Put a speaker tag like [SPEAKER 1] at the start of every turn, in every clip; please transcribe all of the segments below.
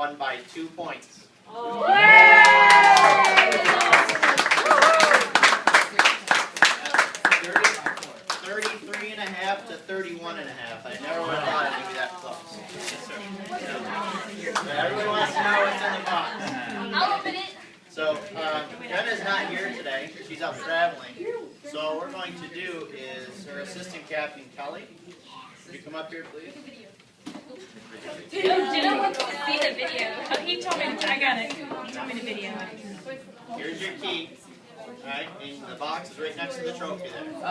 [SPEAKER 1] won by 2 points.
[SPEAKER 2] Oh.
[SPEAKER 1] 33.5 to 31.5. I never would have thought it would be that close. Yes, sir. Everyone wants to know what's in the box.
[SPEAKER 2] I'll open it.
[SPEAKER 1] So, Jenna's not here today. She's out traveling. So what we're going to do is her assistant captain, Kelly. Would you come up here, please?
[SPEAKER 3] Jenna wants to see the video. Oh, he told me, I got it. He told me the video.
[SPEAKER 1] Here's your key. Alright, and the box is right next to the trophy there.
[SPEAKER 3] There.
[SPEAKER 2] I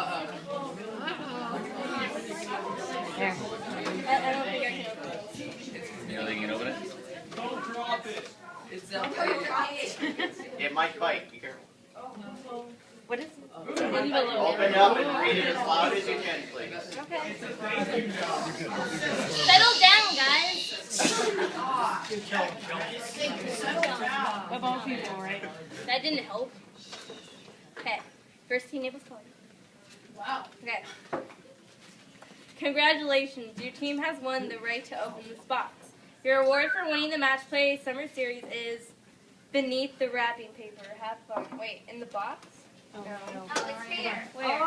[SPEAKER 2] don't think I can open it.
[SPEAKER 4] You know they can open it?
[SPEAKER 5] Don't drop it.
[SPEAKER 1] It might bite. Be careful.
[SPEAKER 3] What is it?
[SPEAKER 1] Open it up and read it as loud as you can, please.
[SPEAKER 2] Okay. Settle down, guys.
[SPEAKER 3] Of all people, right?
[SPEAKER 2] That didn't help. Okay. First team name was called.
[SPEAKER 6] Wow.
[SPEAKER 2] Okay. Congratulations. Your team has won the right to open this box. Your award for winning the Match Play Summer Series is beneath the wrapping paper. Have fun. Wait, in the box?
[SPEAKER 3] Oh,
[SPEAKER 2] No.
[SPEAKER 3] no.
[SPEAKER 2] Oh, it's here. Where?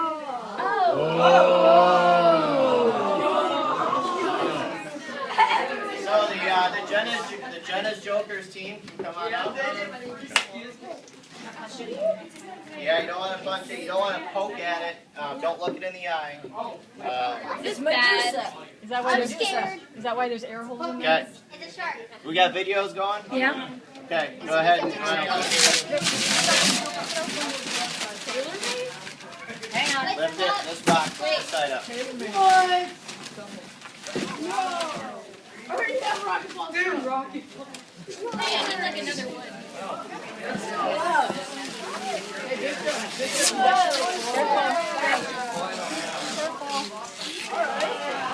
[SPEAKER 1] So the Jenna's Jokers team can come on out. Yeah, you don't want to punch it. You don't want to poke at it. Don't look it in the eye.
[SPEAKER 2] This is bad.
[SPEAKER 3] Is that why
[SPEAKER 2] I'm
[SPEAKER 3] there's
[SPEAKER 2] scared.
[SPEAKER 3] Is that why there's air holes in
[SPEAKER 1] Okay.
[SPEAKER 2] It's a shark.
[SPEAKER 1] We got videos going?
[SPEAKER 3] Yeah.
[SPEAKER 1] Okay, go ahead.
[SPEAKER 2] Hang on.
[SPEAKER 1] Lift it. This box. This side up.
[SPEAKER 6] I already have rocket ball. Dude, rocket ball.
[SPEAKER 2] Hey, I need like another one.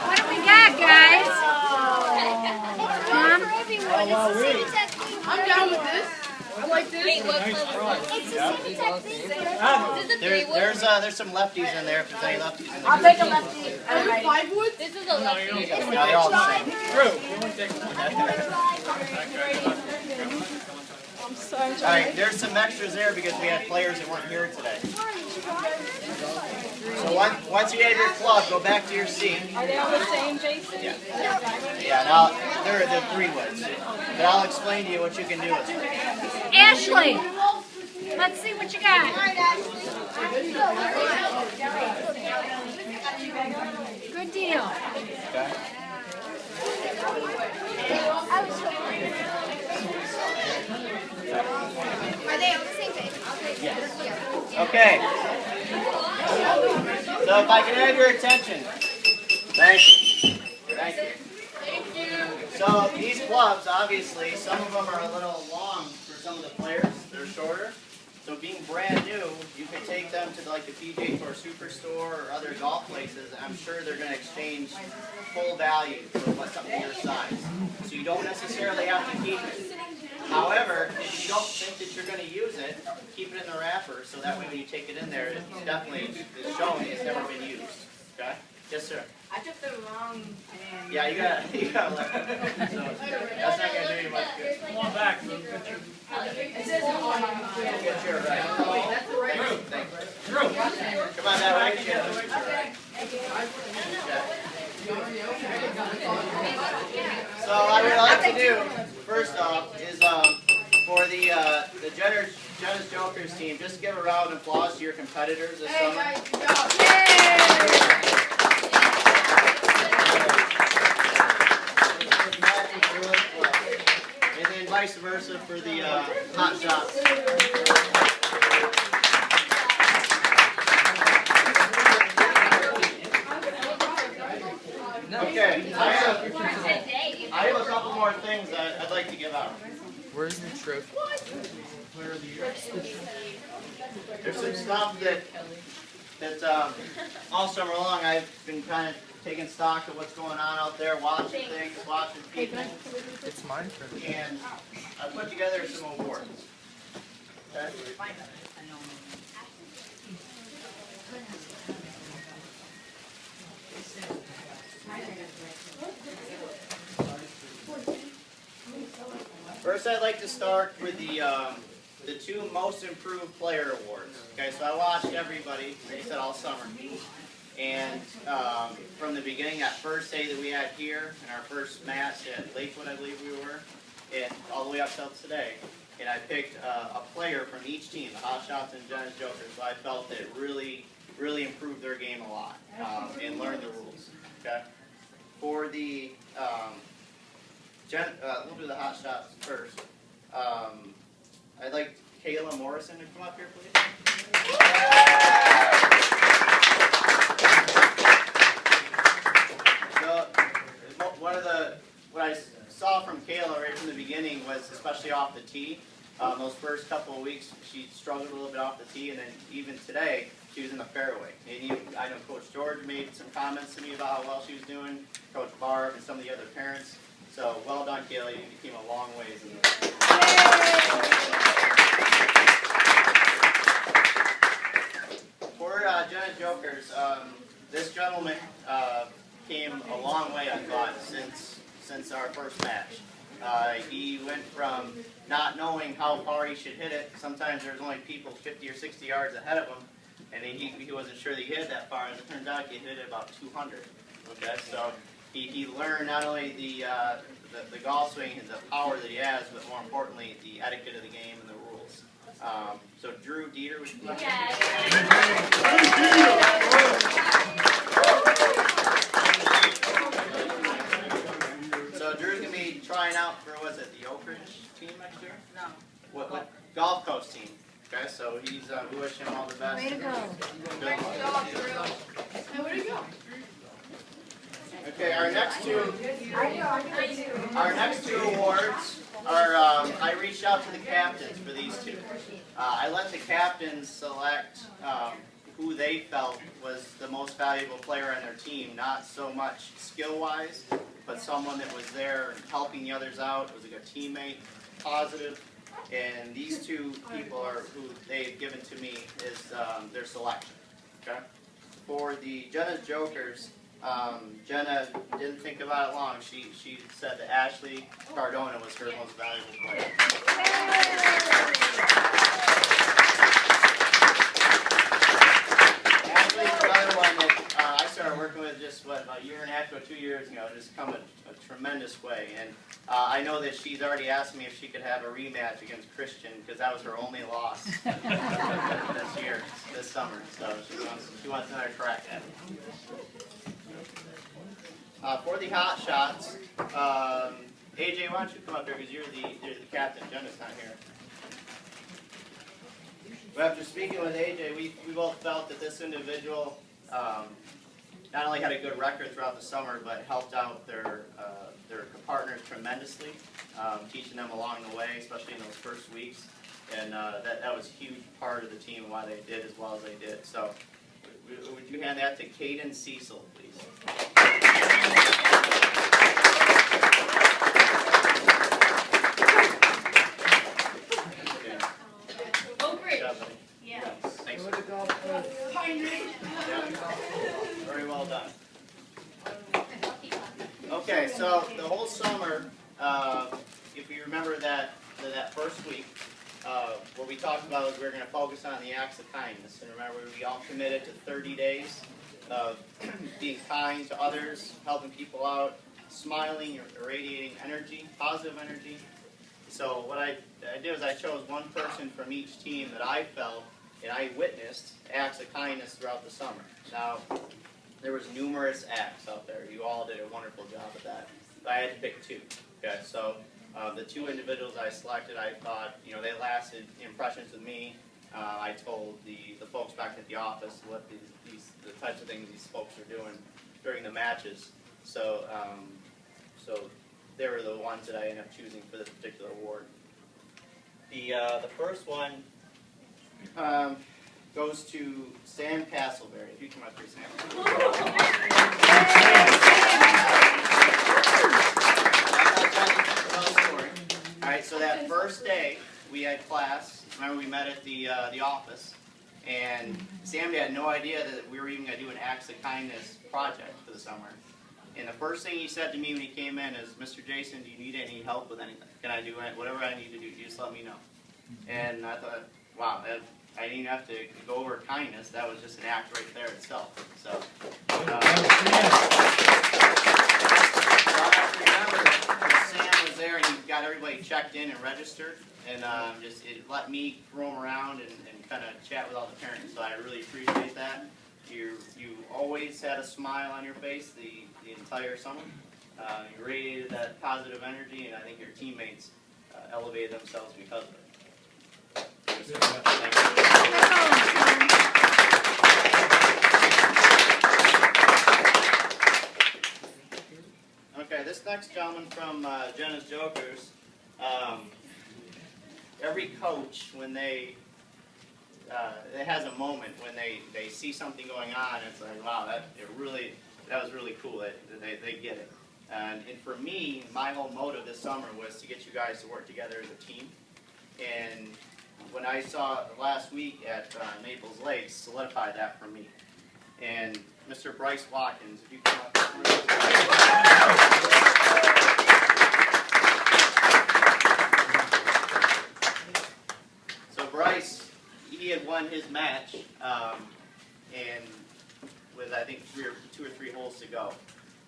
[SPEAKER 3] What do we got, guys?
[SPEAKER 2] It's for everyone. It's a city tech thing.
[SPEAKER 6] I'm down with this. I like this.
[SPEAKER 2] Wait, what color? It's a city tech thing. This is a three-wood.
[SPEAKER 1] There's some lefties in there if there's any lefties in there.
[SPEAKER 3] I'll take a lefty.
[SPEAKER 6] Are you 5 wood?
[SPEAKER 2] This is a lefty.
[SPEAKER 1] Yeah, they're all the same.
[SPEAKER 3] I'm sorry.
[SPEAKER 1] All right, there's some extras there because we had players that weren't here today. So once you have your club, go back to your seat.
[SPEAKER 3] Are they all the same, Jason?
[SPEAKER 1] Yeah. Yeah, now they're the 3-woods. But I'll explain to you what you can do with them.
[SPEAKER 3] Ashley, let's see what you got. Good deal.
[SPEAKER 1] Okay?
[SPEAKER 2] Are they on the same page?
[SPEAKER 1] Yes. Okay. So if I can have your attention. Thank you. Thank you. So these clubs, obviously, some of them are a little long for some of the players. They're shorter. So being brand new, you can take them to like the PGA Tour Superstore or other golf places. I'm sure they're going to exchange full value for something your size. So you don't necessarily have to keep it. However, if you don't think that you're going to use it, keep it in the wrapper so that way when you take it in there, it definitely is showing it's never been used. Okay? Yes, sir.
[SPEAKER 6] I took the wrong hand.
[SPEAKER 1] Yeah, you got to let it. So that's not going to do you much good.
[SPEAKER 5] Come on back.
[SPEAKER 6] It says on my
[SPEAKER 1] Get your right.
[SPEAKER 6] That's the right one.
[SPEAKER 1] Thank you. Come on that way. Jim. So what I would like to do, first off, is for the Jenna's Jokers team, just give a round of applause to your competitors this summer.
[SPEAKER 6] Hey, guys, good job.
[SPEAKER 1] And then vice versa for the hot shots. Okay, I have a couple more things I'd like to give out.
[SPEAKER 4] Where's your trophy?
[SPEAKER 1] There's some stuff that all summer long I've been kind of taking stock of what's going on out there, watching things, watching people,
[SPEAKER 4] It's mine for the
[SPEAKER 1] and I put together some awards. Okay? First, I'd like to start with the 2 most improved player awards. Okay, so I watched everybody, like I said, all summer. And from the beginning, that first day that we had here, in our first match at Lakewood, I believe we were, and all the way up till today. And I picked a player from each team, the Hot Shots and Jenna's Jokers, so I felt that it really improved their game a lot and learned the rules. Okay. For the we'll do the Hot Shots first. I'd like Kayla Morrison to come up here, please. So, what I saw from Kayla right from the beginning was, especially off the tee, those first couple of weeks she struggled a little bit off the tee, and then even today she was in the fairway. And I know Coach George made some comments to me about how well she was doing, Coach Barb and some of the other parents. So well done, Kayla. You came a long ways in this. For Jenna's Jokers, this gentleman came a long way, I thought, since our first match. He went from not knowing how far he should hit it. Sometimes there's only people 50 or 60 yards ahead of him, and he wasn't sure that he hit that far. As it turns out, he hit it about 200. Okay, so he learned not only the golf swing and the power that he has, but more importantly, the etiquette of the game and the rules. So Drew Dieter, would you come? So Drew's gonna be trying out for the Oak Ridge team next year? No. What Gulf Coast team? Okay, so he's we wish him all the best.
[SPEAKER 6] Way to go.
[SPEAKER 1] Nice
[SPEAKER 6] job, Drew. Hey, where'd he go?
[SPEAKER 1] Okay, our next two awards are, I reached out to the captains for these 2. I let the captains select who they felt was the most valuable player on their team, not so much skill-wise, but someone that was there helping the others out, was a good teammate, positive, and these 2 people are who they've given to me is their selection. Okay? For the Jenna's Jokers, Jenna didn't think about it long. She said that Ashley Cardona was her most valuable player. Ashley's another one that I started working with just about a year and a half ago, 2 years ago, just come a tremendous way. And I know that she's already asked me if she could have a rematch against Christian, because that was her only loss this summer. So she wants another crack at it. For the Hot Shots, AJ, why don't you come up here, because you're the captain. Jenna's not here. But after speaking with AJ, we both felt that this individual not only had a good record throughout the summer, but helped out their partners tremendously, teaching them along the way, especially in those first weeks. And that was a huge part of the team and why they did as well as they did. So would you hand that to Caden Cecil, please? Very well done. Okay, so the whole summer, if you remember that first week, what we talked about was we were going to focus on the acts of kindness. And remember, we all committed to 30 days of being kind to others, helping people out, smiling, irradiating energy, positive energy. So what I did was I chose one person from each team that I felt and I witnessed acts of kindness throughout the summer. Now, there was numerous acts out there. You all did a wonderful job at that. But I had to pick 2. Okay, so the 2 individuals I selected, I thought, they lasted impressions with me. I told the folks back at the office what the types of things these folks are doing during the matches. So, so they were the ones that I ended up choosing for this particular award. The first one goes to Sam Castleberry. If you come up here, Sam. All right, so that first day we had class. Remember, we met at the office, and Sam had no idea that we were even going to do an Acts of Kindness project for the summer. And the first thing he said to me when he came in is, "Mr. Jason, do you need any help with anything? Can I do whatever I need to do? You just let me know." And I thought, wow, I didn't have to go over kindness. That was just an act right there itself. So, I remember Sam was there and he got everybody checked in and registered. And just it let me roam around and kind of chat with all the parents. So I really appreciate that. You always had a smile on your face the entire summer. You radiated that positive energy, and I think your teammates elevated themselves because of it. Thank you. Okay, this next gentleman from Jenna's Jokers. Every coach, when it has a moment when they see something going on, it's like, wow, that was really cool. They get it. And for me, my whole motive this summer was to get you guys to work together as a team. And when I saw it last week at Naples Lakes, solidified that for me. And Mr. Bryce Watkins, if you come up. So Bryce, he had won his match, and with I think 2 or 3 holes to go.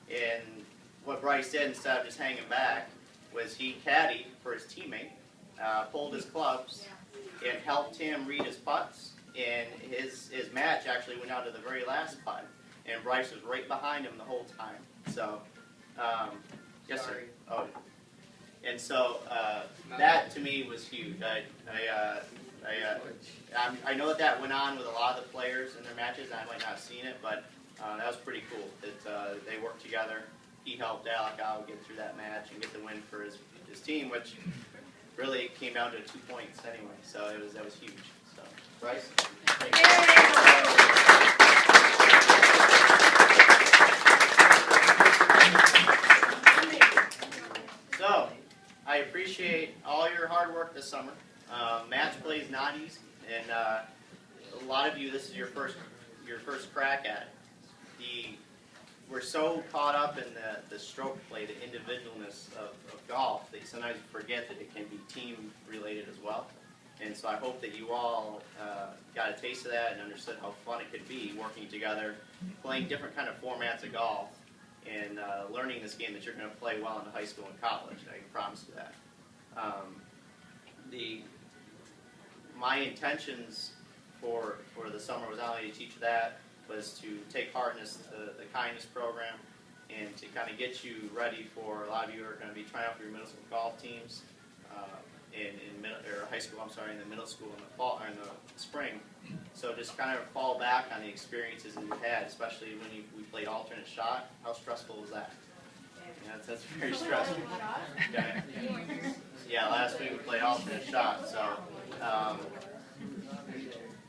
[SPEAKER 1] And what Bryce did instead of just hanging back was he caddied for his teammate, pulled his clubs, and helped him read his putts. And his match actually went out to the very last putt, and Bryce was right behind him the whole time. So, yes, sir. Oh, and so that to me was huge. I know that went on with a lot of the players in their matches. I might not have seen it, but that was pretty cool. That they worked together. He helped Alec out get through that match and get the win for his team, which really came down to 2 points anyway. So that was huge. So Bryce, thank you. So I appreciate all your hard work this summer. Match play is not easy, and a lot of you, this is your first crack at it. We're so caught up in the stroke play, the individualness of golf, that sometimes you forget that it can be team related as well. And so I hope that you all got a taste of that and understood how fun it could be working together, playing different kind of formats of golf, and learning this game that you're going to play well into high school and college. I can promise you that. My intentions for the summer was not only to teach that, was to take part in the kindness program and to kind of get you ready for, a lot of you are going to be trying out for your middle school golf teams in high school, in the middle school in the fall or in the spring. So just kind of fall back on the experiences that you've had, especially when we played alternate shot. How stressful was that? Yeah, that's very stressful. Okay. Yeah, last week we played alternate shot. So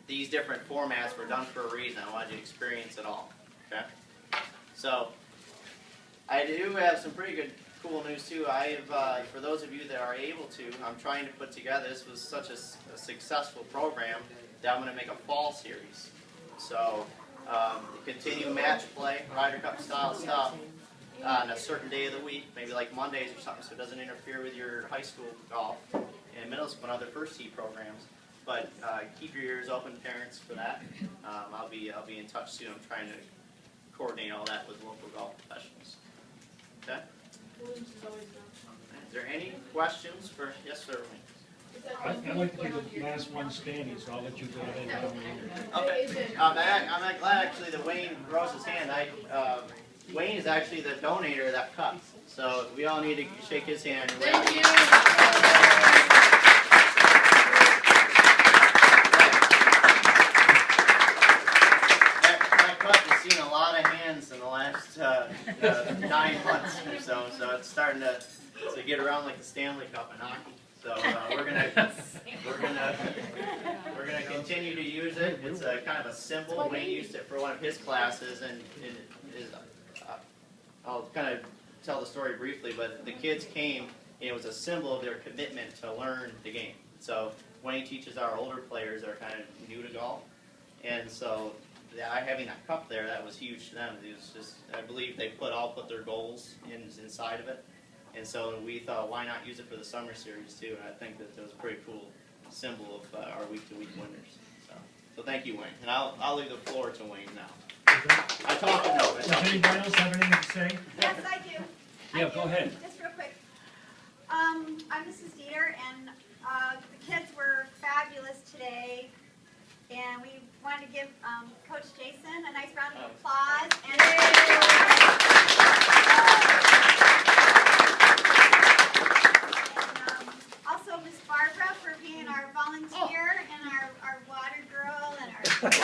[SPEAKER 1] these different formats were done for a reason. I wanted you to experience it all. Okay. So I do have some pretty good, cool news too. For those of you that are able to, I'm trying to put together. This was such a successful program that I'm going to make a fall series. So continue match play, Ryder Cup style stuff on a certain day of the week, maybe like Mondays or something, so it doesn't interfere with your high school golf and middle school and other first tee programs. But keep your ears open, parents, for that. I'll be in touch soon. I'm trying to coordinate all that with local golf professionals. Okay. Is there any questions for? Yes, sir.
[SPEAKER 5] I'd like to be the last one standing, so I'll let you go ahead and tell me.
[SPEAKER 1] Okay. I'm glad actually that Wayne rose his hand. Wayne is actually the donator of that cup, so we all need to shake his hand.
[SPEAKER 6] Thank you.
[SPEAKER 1] That cup has seen a lot of hands in the last 9 months or so it's starting to get around like the Stanley Cup in hockey. So we're gonna continue to use it. It's a kind of a symbol. Wayne used it for one of his classes, and I'll kind of tell the story briefly. But the kids came, and it was a symbol of their commitment to learn the game. So Wayne teaches our older players that are kind of new to golf, and so having that cup there, that was huge to them. It was just, I believe they all put their goals inside of it. And so we thought, why not use it for the summer series too? And I think that was a pretty cool symbol of our week-to-week winners. So thank you, Wayne. And I'll leave the floor to Wayne now. I talked enough.
[SPEAKER 5] Does anybody else have anything to say?
[SPEAKER 6] Yes, I do.
[SPEAKER 5] Yeah, go ahead.
[SPEAKER 6] Just real quick. I'm Mrs. Dieter, and the kids were fabulous today. And we wanted to give Coach Jason a nice round of applause. And also Miss Barbara for being our volunteer and our water girl and our coach.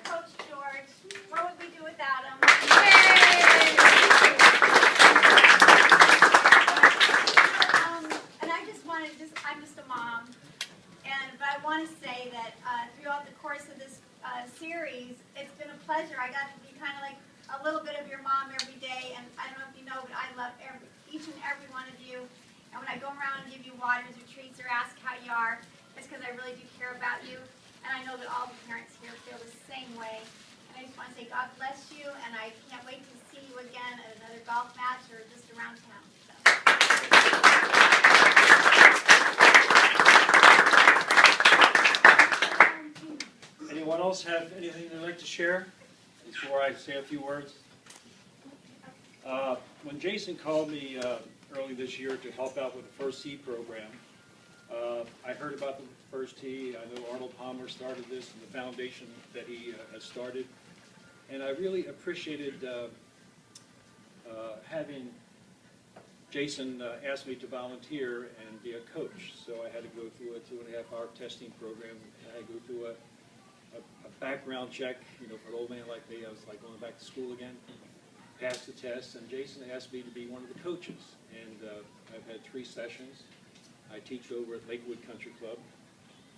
[SPEAKER 6] Coach George. What would we do without him? And I just wanted, I'm just a mom, but I want to say that throughout the course of this series, it's been a pleasure. I got to be kind of like a little bit of your mom every day, and I don't know if you know, but I love each and every one of you. And when I go around and give you waters or treats or ask how you are, it's because I really do care about you. And I know that all the parents here feel the same way. And I just want to say God bless you, and I can't wait to see you again at another golf match or just around town.
[SPEAKER 5] Anyone else have anything they'd like to share before I say a few words? When Jason called me early this year to help out with the First Tee program, I heard about the First Tee. I know Arnold Palmer started this and the foundation that he has started. And I really appreciated having Jason ask me to volunteer and be a coach. So I had to go through a 2.5-hour testing program. I had to go through a background check. You know, for an old man like me, I was like going back to school again. Passed the test, and Jason asked me to be one of the coaches. And I've had 3 sessions. I teach over at Lakewood Country Club.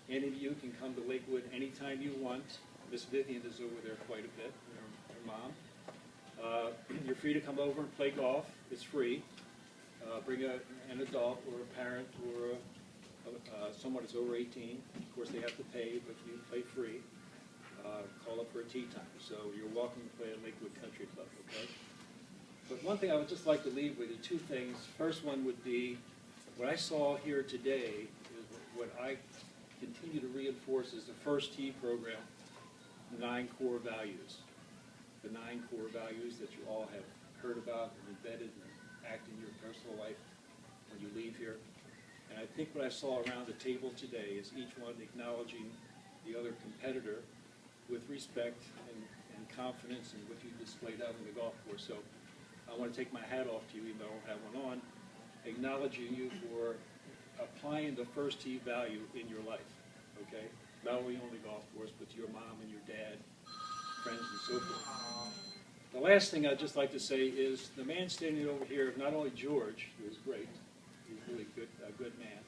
[SPEAKER 5] Any of you can come to Lakewood anytime you want. Miss Vivian is over there quite a bit, her mom. You're free to come over and play golf. It's free. Bring an adult or a parent or someone that's over 18. Of course, they have to pay, but you play free. Call up for a tee time. So you're welcome to play at Lakewood Country Club, okay? But one thing I would just like to leave with you, 2 things. First one would be, what I saw here today is what I continue to reinforce is the First Tee program, the 9 core values. The 9 core values that you all have heard about and embedded and act in your personal life when you leave here. And I think what I saw around the table today is each one acknowledging the other competitor with respect and confidence in what you displayed out on the golf course. So I want to take my hat off to you, even though I don't have one on, acknowledging you for applying the First Tee value in your life, okay? Not only on the golf course, but to your mom and your dad, friends and so forth. The last thing I'd just like to say is the man standing over here, not only George, who is great, he's really a good man,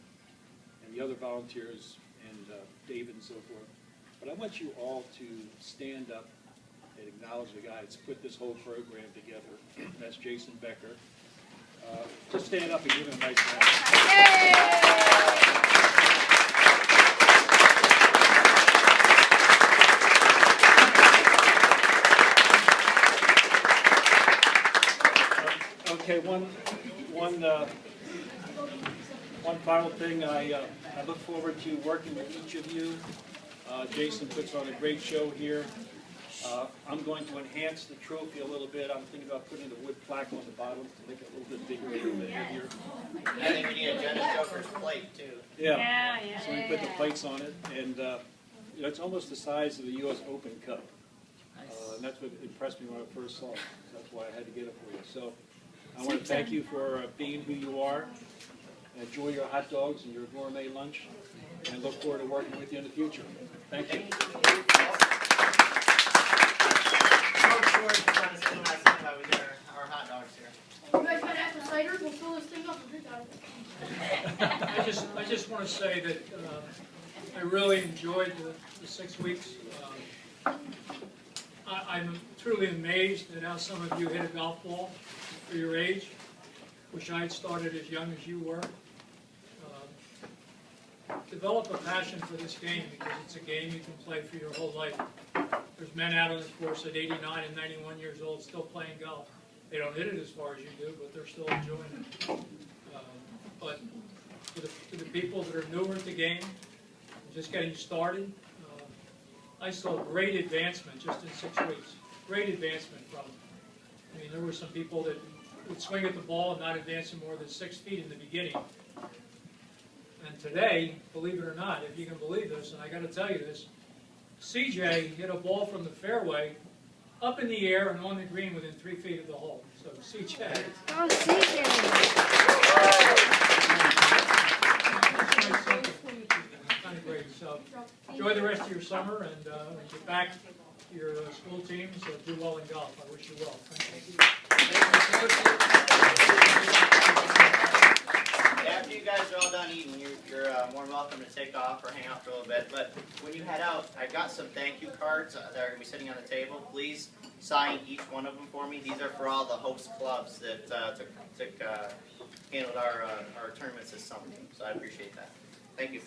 [SPEAKER 5] and the other volunteers and David and so forth, but I want you all to stand up and acknowledge the guy that's put this whole program together. That's Jason Becker. Just stand up and give him a nice round. Okay, one final thing. I look forward to working with each of you. Jason puts on a great show here. I'm going to enhance the trophy a little bit. I'm thinking about putting a wood plaque on the bottom to make it a little bit bigger, a little bit heavier.
[SPEAKER 1] I think we need a Dennis Joker's plate too.
[SPEAKER 5] Yeah. So we put the plates on it, and you know, it's almost the size of the U.S. Open Cup. And that's what impressed me when I first saw it. That's why I had to get it for you. So I want to thank you for being who you are. Enjoy your hot dogs and your gourmet lunch, and look forward to working with you in the future. Thank you.
[SPEAKER 1] Our hot dogs here.
[SPEAKER 6] You guys got apple cider? We'll fill this thing up and drink out of it.
[SPEAKER 7] I just want to say that I really enjoyed the 6 weeks. I'm truly amazed at how some of you hit a golf ball for your age. Wish I had started as young as you were. develop a passion for this game because it's a game you can play for your whole life. There's men out on the course at 89 and 91 years old still playing golf. They don't hit it as far as you do, but they're still enjoying it. But to the people that are newer at the game, just getting started, I saw great advancement just in 6 weeks. Great advancement from them. I mean, there were some people that would swing at the ball and not advancing more than 6 feet in the beginning. And today, believe it or not, if you can believe this, and I got to tell you this, CJ hit a ball from the fairway up in the air and on the green within 3 feet of the hole. So CJ.
[SPEAKER 2] Oh, CJ.
[SPEAKER 7] Kind of great. So enjoy the rest of your summer and get back to your school teams. Do well in golf. I wish you well. Thank you.
[SPEAKER 1] After you guys are all done eating, you're more than welcome to take off or hang out for a little bit. But when you head out, I've got some thank you cards that are going to be sitting on the table. Please sign each one of them for me. These are for all the host clubs that handled our tournaments this summer. So I appreciate that. Thank you.